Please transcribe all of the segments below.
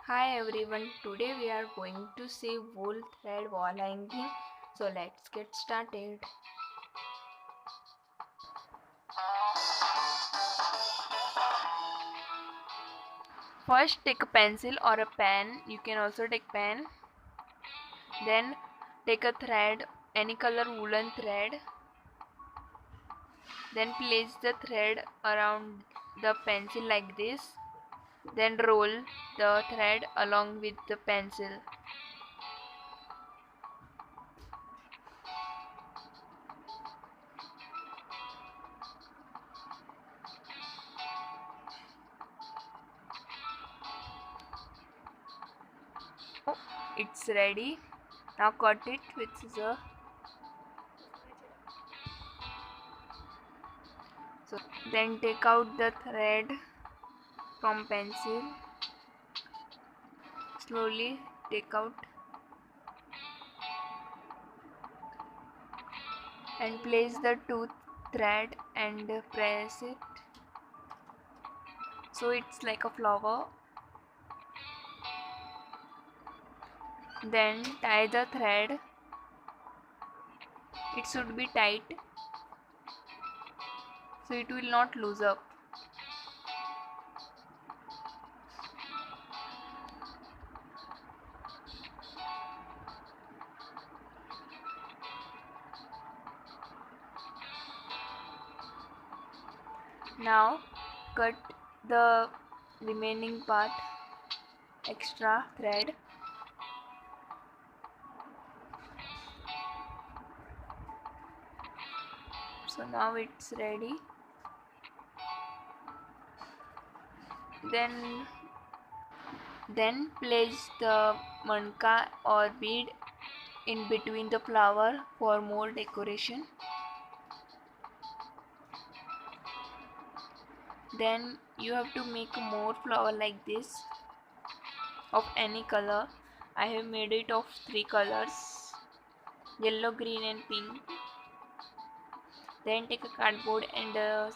Hi everyone, today we are going to see wool thread wall hanging. So let's get started. First take a pencil or a pen, you can also take pen. Then take a thread, any color woolen thread. Then place the thread around the pencil like this. Then roll the thread along with the pencil. It's ready. Now cut it with scissors. So then take out the thread from pencil. Slowly take out and place the tooth thread and press it so it's like a flower. Then tie the thread. It should be tight so it will not lose up. Now cut the remaining part, extra thread. So now it's ready. Then place the manka or bead in between the flower for more decoration. Then you have to make more flower like this of any color. I have made it of 3 colors, yellow, green and pink. Then take a cardboard and a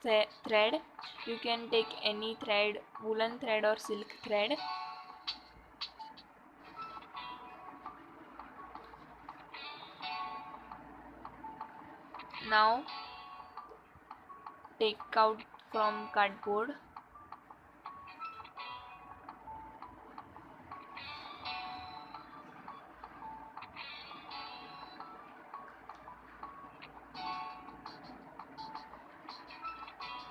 thread. You can take any thread, woolen thread or silk thread. Now take out from cardboard.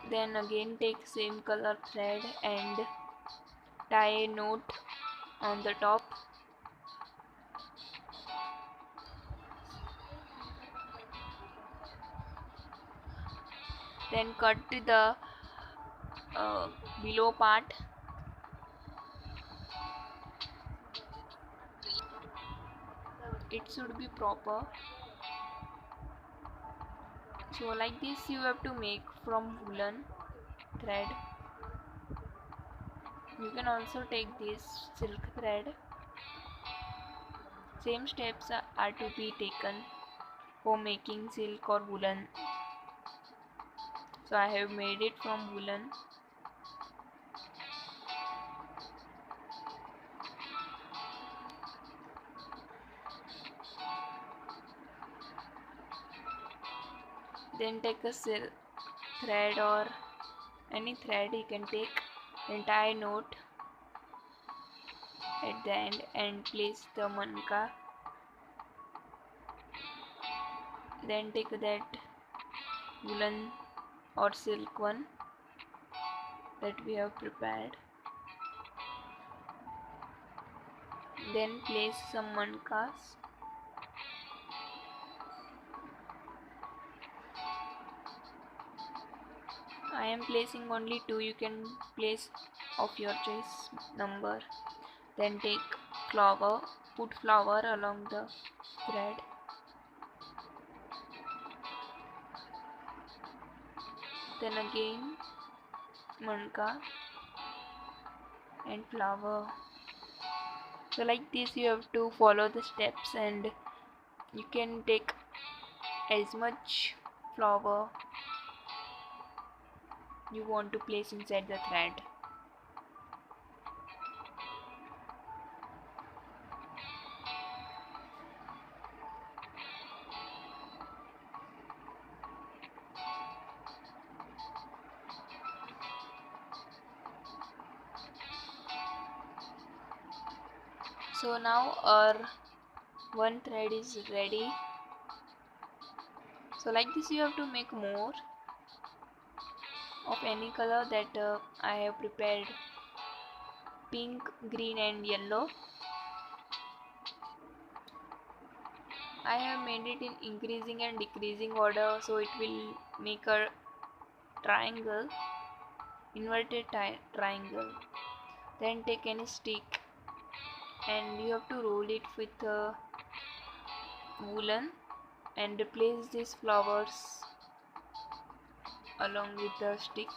Then again take same color thread and tie a knot on the top. Then cut the below part. It should be proper. So like this you have to make from woolen thread. You can also take this silk thread. Same steps are to be taken for making silk or woolen. So I have made it from woolen. Then take a silk thread or any thread you can take, then tie a knot at the end and place the manka. Then take that woolen or silk one that we have prepared. Then place some mankas. I am placing only 2, you can place of your choice number. Then take flower, put flower along the thread. Then again manka and flower. So like this you have to follow the steps and you can take as much flower you want to place inside the thread. So now our one thread is ready. So like this you have to make more of any color that I have prepared: pink, green and yellow. I have made it in increasing and decreasing order, so it will make a triangle, inverted triangle. Then take any stick and you have to roll it with woolen and place these flowers along with the sticks.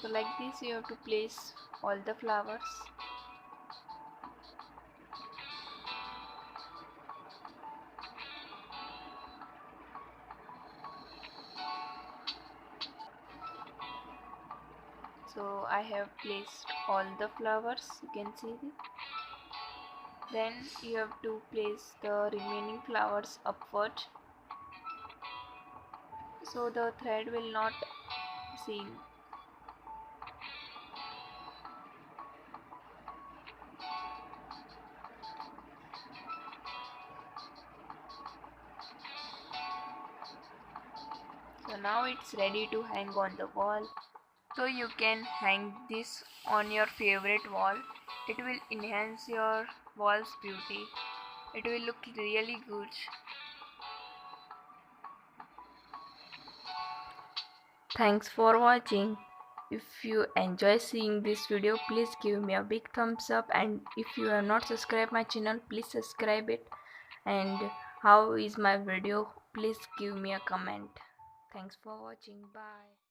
So like this you have to place all the flowers. So I have placed all the flowers, you can see this. Then you have to place the remaining flowers upward, so the thread will not seam. So now it's ready to hang on the wall. So you can hang this on your favorite wall. It will enhance your wall's beauty. It will look really good. Thanks for watching. If you enjoy seeing this video, please give me a big thumbs up, and if you have not subscribed my channel, please subscribe it. And how is my video? Please give me a comment. Thanks for watching. Bye.